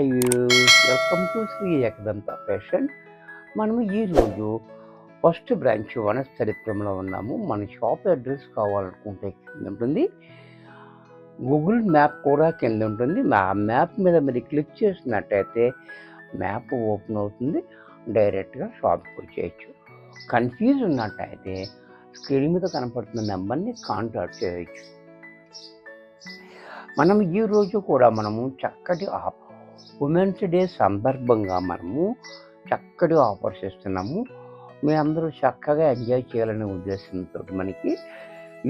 Hi welcome to Shri Ekadanta fashion. మనము ఈరోజు first branch వనస్థలిపురంలో ఉన్నాము. మన షాప్ అడ్రస్ కావాలనుకుంటే కింద ఉంటుంది, గూగుల్ మ్యాప్ కూడా కింద ఉంటుంది. ఆ మ్యాప్ మీద మీరు క్లిక్ చేసినట్టయితే మ్యాప్ ఓపెన్ అవుతుంది, డైరెక్ట్గా షాప్కి వచ్చేయచ్చు. కన్ఫ్యూజ్ ఉన్నట్టయితే స్క్రీన్ మీద కనపడుతున్న నెంబర్ని కాంటాక్ట్ చేయవచ్చు. మనం ఈరోజు కూడా మనము చక్కటి ఉమెన్స్ డే సందర్భంగా మనము చక్కటి ఆఫర్స్ ఇస్తున్నాము. మీ అందరూ చక్కగా ఎంజాయ్ చేయాలనే ఉద్దేశంతో మనకి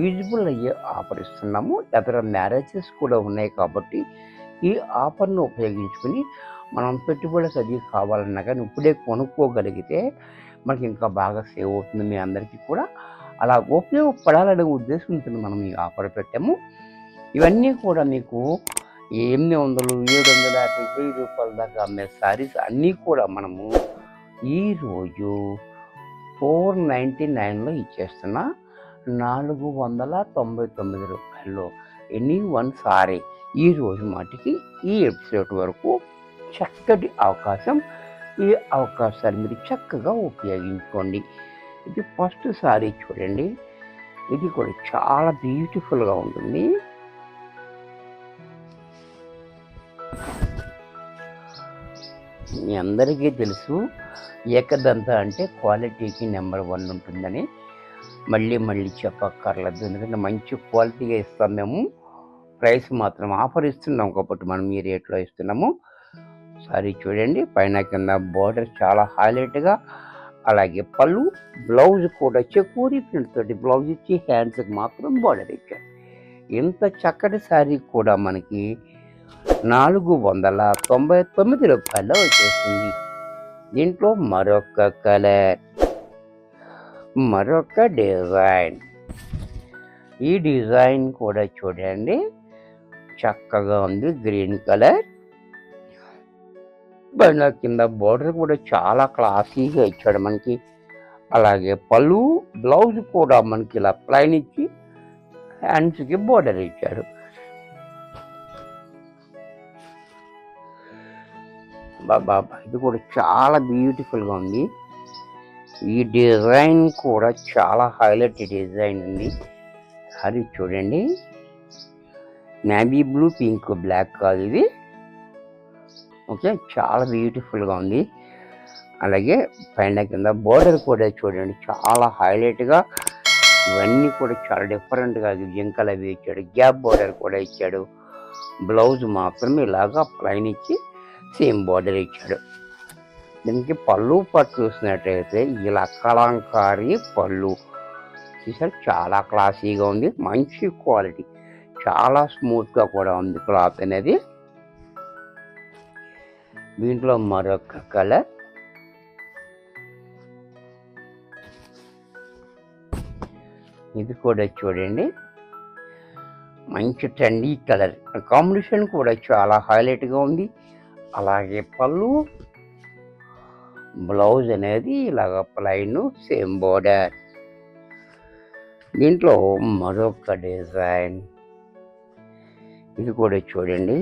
యూజ్బుల్ అయ్యే ఆఫర్ ఇస్తున్నాము. ఇతర మ్యారేజెస్ కూడా ఉన్నాయి కాబట్టి ఈ ఆఫర్ను ఉపయోగించుకుని మనం పెట్టుబడులకు అది కావాలన్నా కానీ ఇప్పుడే కొనుక్కోగలిగితే మనకి ఇంకా బాగా సేవ్ అవుతుంది. మీ అందరికీ కూడా అలా ఉపయోగపడాలనే ఉద్దేశంతో మనం ఈ ఆఫర్ పెట్టాము. ఇవన్నీ కూడా మీకు 800, 750, 1000 రూపాయల దాకా అమ్మే శారీస్ అన్నీ కూడా మనము ఈరోజు 499లో ఇచ్చేస్తున్నా. 499 రూపాయల్లో ఎనీ వన్ సారీ ఈరోజు మాటికి ఈ ఎపిసోడ్ వరకు చక్కటి అవకాశం. ఈ అవకాశాన్ని మీరు చక్కగా ఉపయోగించుకోండి. ఇది ఫస్ట్ సారీ చూడండి, ఇది కూడా చాలా బ్యూటిఫుల్గా ఉంటుంది. మీ అందరికీ తెలుసు ఏకదంత అంటే క్వాలిటీకి నెంబర్ 1 ఉంటుందని మళ్ళీ మళ్ళీ చెప్పక్కర్లేదు. ఎందుకంటే మంచి క్వాలిటీగా ఇస్తాం మేము. ప్రైస్ మాత్రం ఆఫర్ ఇస్తున్నాం కాబట్టి మనం ఈ రేట్లో ఇస్తున్నాము. సారీ చూడండి, పైన కింద బార్డర్ చాలా హైలైట్గా, అలాగే పళ్ళు, బ్లౌజ్ కూడా చెక్కూరి ప్రింట్ తోటి బ్లౌజ్ ఇచ్చి హ్యాండ్స్కి మాత్రం బార్డర్ ఇచ్చారు. ఇంత చక్కటి శారీ కూడా మనకి 499 రూపాయల్లో వచ్చేస్తుంది. దీంట్లో మరొక కలర్, మరొక డిజైన్. ఈ డిజైన్ కూడా చూడండి చక్కగా ఉంది, గ్రీన్ కలర్. పైన కింద బోర్డర్ కూడా చాలా క్లాసీగా ఇచ్చాడు మనకి. అలాగే పళ్ళు, బ్లౌజ్ కూడా మనకి ఇలా ప్లైన్ ఇచ్చి హ్యాండ్స్కి బోర్డర్ ఇచ్చాడు. బాబా ఇది కూడా చాలా బ్యూటిఫుల్గా ఉంది. ఈ డిజైన్ కూడా చాలా హైలైట్ డిజైన్ ఉంది. అది చూడండి, నేవీ బ్లూ, పింక్, బ్లాక్ కాదు ఇది. ఓకే, చాలా బ్యూటిఫుల్గా ఉంది. అలాగే పైన కింద బోర్డర్ కూడా చూడండి చాలా హైలైట్గా. ఇవన్నీ కూడా చాలా డిఫరెంట్గా జింకలు అవి ఇచ్చాడు, గ్యాప్ బోర్డర్ కూడా ఇచ్చాడు. బ్లౌజ్ మాత్రం ఇలాగా ప్లైన్ ఇచ్చి సేమ్ బార్డర్ ఇచ్చాడు. దీనికి పళ్ళు పట్టు చూసినట్టయితే ఇలా కలంకారీ పళ్ళు చూసారు, చాలా క్లాసీగా ఉంది, మంచి క్వాలిటీ, చాలా స్మూత్గా కూడా ఉంది క్లాత్ అనేది. దీంట్లో మరొక కలర్, ఇది కూడా చూడండి మంచి ట్రెండీ కలర్, కాంబినేషన్ కూడా చాలా హైలైట్గా ఉంది. అలాగే పళ్ళు, బ్లౌజ్ అనేది ఇలాగ ప్లైన్, సేమ్ బోర్డర్. దీంట్లో మరొక డిజైన్, ఇది కూడా చూడండి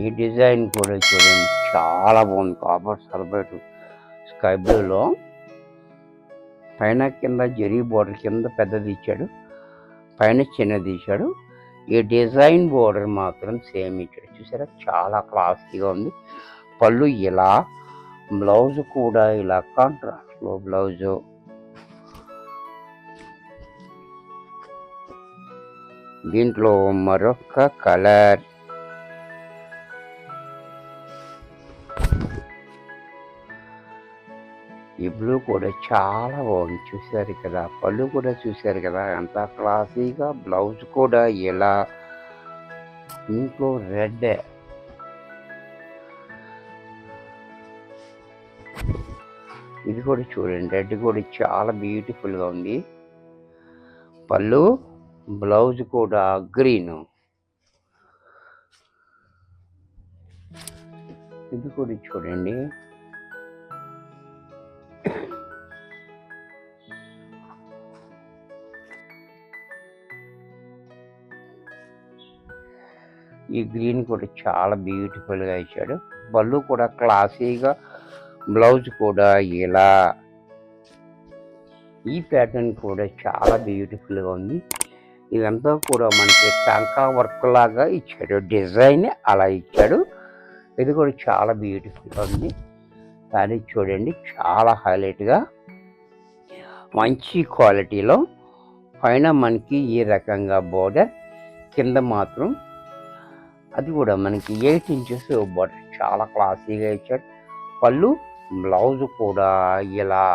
ఈ డిజైన్ కూడా చూడండి చాలా బాగుంది. కాపర్ సల్ఫేట్ స్కై బ్లూలో పైన కింద జరీ బోర్డర్, కింద పెద్దది ఇచ్చాడు, పైన చిన్నది ఇచ్చాడు. ఈ డిజైన్ బోర్డర్ మాత్రం సేమ్ ఇచ్చాడు. చూసారా, చాలా క్లాసీగా ఉంది. పళ్ళు ఇలా, బ్లౌజ్ కూడా ఇలా కాంట్రాస్ట్లో బ్లౌజు. దీంట్లో మరొక కలర్, ఈ బ్లూ కూడా చాలా బాగుంది. చూశారు కదా, పళ్ళు కూడా చూశారు కదా ఎంత క్లాసీగా, బ్లౌజ్ కూడా ఇలా. ఇంకో రెడ్, ఇది కూడా చూడండి, రెడ్ కూడా చాలా బ్యూటిఫుల్గా ఉంది. పళ్ళు, బ్లౌజ్ కూడా గ్రీన్. ఇది కూడా చూడండి. ఈ గ్రీన్ కూడా చాలా బ్యూటిఫుల్గా ఇచ్చాడు. పళ్ళు కూడా క్లాసీగా, బ్లౌజ్ కూడా ఇలా. ఈ ప్యాటర్న్ కూడా చాలా బ్యూటిఫుల్గా ఉంది. ఇదంతా కూడా మనకి టంకా వర్క్ లాగా ఇచ్చాడు, డిజైన్ అలా ఇచ్చాడు. ఇది కూడా చాలా బ్యూటిఫుల్గా ఉంది. శారీ చూడండి, చాలా హైలైట్గా మంచి క్వాలిటీలో. పైన మనకి ఈ రకంగా బోర్డర్, కింద మాత్రం అది కూడా మనకి 8 ఇంచెస్ బోర్డర్, చాలా క్లాసీగా ఇచ్చాడు. పళ్ళు, బ్లౌజ్ కూడా ఇలా.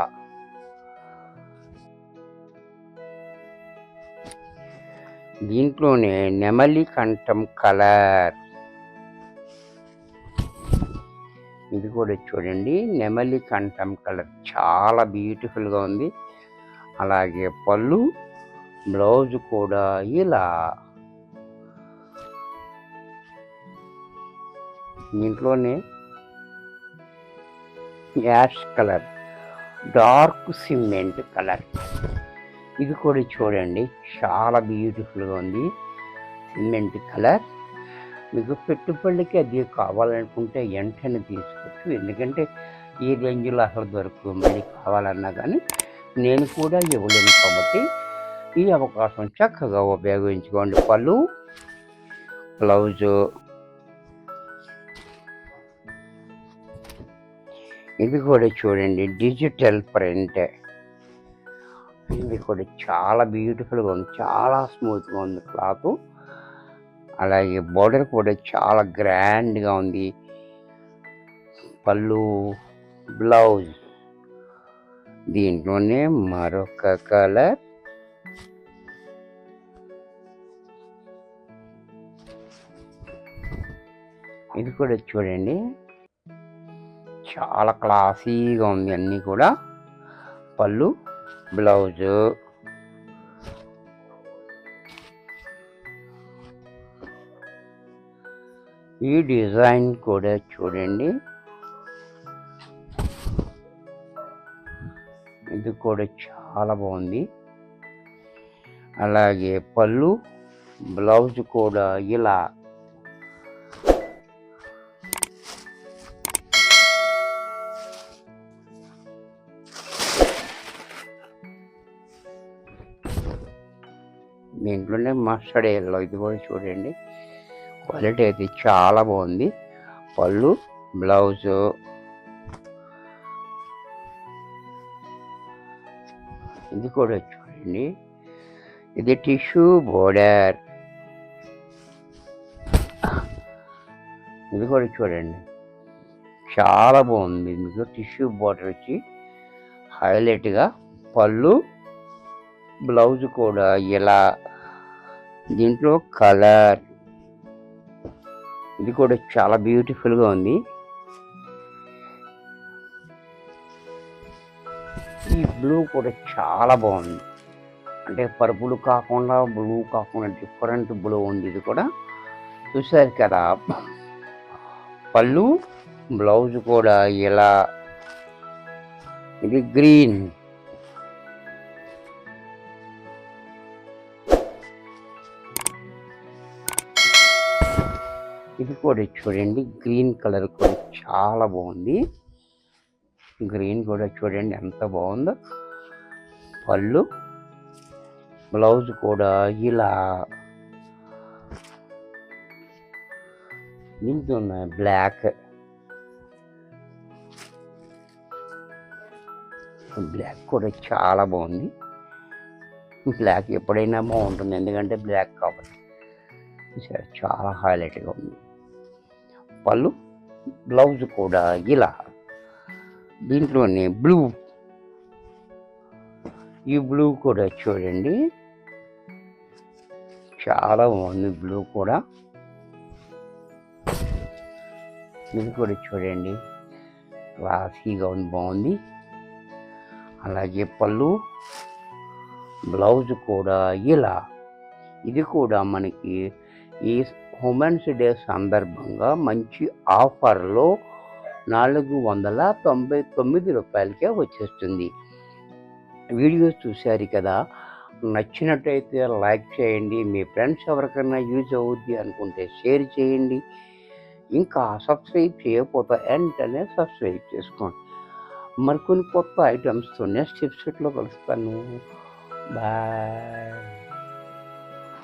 దీంట్లోనే నెమలి కంఠం కలర్, ఇది కూడా చూడండి, నెమలి కంఠం కలర్ చాలా బ్యూటిఫుల్గా ఉంది. అలాగే పళ్ళు, బ్లౌజ్ కూడా ఇలా. దీంట్లోనే ash colour, dark cement colour, ఇది కూడా చూడండి చాలా బ్యూటిఫుల్గా ఉంది. Cement colour. మీకు పెట్టుబడికి అది కావాలనుకుంటే వెంటనే తీసుకోవచ్చు, ఎందుకంటే ఈ రేంజ్లో అసలు దొరకదు. మళ్ళీ కావాలన్నా కానీ నేను కూడా ఇవ్వలేను కాబట్టి ఈ అవకాశం చక్కగా ఉపయోగించుకోండి. పళ్ళు, బ్లౌజు, ఇది కూడా చూడండి డిజిటల్ ప్రింట్. ఇది కూడా చాలా బ్యూటిఫుల్గా ఉంది, చాలా స్మూత్గా ఉంది క్లాత్. అలాగే బోర్డర్ కూడా చాలా గ్రాండ్గా ఉంది. పళ్ళు, బ్లౌజ్, దీంట్లోనే మరొక కలర్, ఇది కూడా చూడండి చాలా క్లాసీగా ఉంది. అన్నీ కూడా పళ్ళు, బ్లౌజు, ఈ డిజైన్ కూడా చూడండి, ఇది కూడా చాలా బాగుంది. అలాగే పళ్ళు, బ్లౌజ్ కూడా ఇలా. దీంట్లోనే మస్టర్డ్ ఎల్లో, ఇది కూడా చూడండి క్వాలిటీ అయితే చాలా బాగుంది. పళ్ళు, బ్లౌజు, ఇది కూడా చూడండి, ఇది టిష్యూ బోర్డర్, ఇది కూడా చూడండి చాలా బాగుంది. మీకు టిష్యూ బోర్డర్ వచ్చి హైలైట్గా, పళ్ళు, బ్లౌజ్ కూడా ఇలా. దీంట్లో కలర్, ఇది కూడా చాలా బ్యూటిఫుల్గా ఉంది. ఈ బ్లూ కూడా చాలా బాగుంది, అంటే పర్పుల్ కాకుండా, బ్లూ కాకుండా డిఫరెంట్ బ్లూ ఉంది. ఇది కూడా చూసారు కదా. పళ్ళు, బ్లౌజ్ కూడా ఇలా. ఇది గ్రీన్, ఇది కూడా చూడండి గ్రీన్ కలర్ కూడా చాలా బాగుంది. గ్రీన్ కూడా చూడండి ఎంత బాగుందో. పళ్ళు, బ్లౌజ్ కూడా ఇలా. దీంట్లో బ్లాక్, బ్లాక్ కూడా చాలా బాగుంది. బ్లాక్ ఎప్పుడైనా బాగుంటుంది, ఎందుకంటే బ్లాక్ కాబట్టి. చాలా హైలైట్గా ఉంది. పళ్ళు, బ్లౌజ్ కూడా ఇలా. దీంట్లోనే బ్లూ, ఈ బ్లూ కూడా చూడండి చాలా బాగుంది. బ్లూ కూడా, ఇది కూడా చూడండి క్లాసీగా ఉంది, బాగుంది. అలాగే పళ్ళు, బ్లౌజ్ కూడా ఇలా. ఇది కూడా మనకి ఈ ఉమెన్స్ డే సందర్భంగా మంచి ఆఫర్లో రూ. 499కే వచ్చేస్తుంది. వీడియో చూశారు కదా, నచ్చినట్టయితే లైక్ చేయండి, మీ ఫ్రెండ్స్ ఎవరికైనా యూజ్ అవుద్ది అనుకుంటే షేర్ చేయండి. ఇంకా సబ్స్క్రైబ్ చేయకపోతే వెంటనే సబ్స్క్రైబ్ చేసుకోండి. మరికొన్ని కొత్త ఐటమ్స్తో నెక్స్ట్ ఎపిసోడ్లో కలుస్తాను. బాయ్.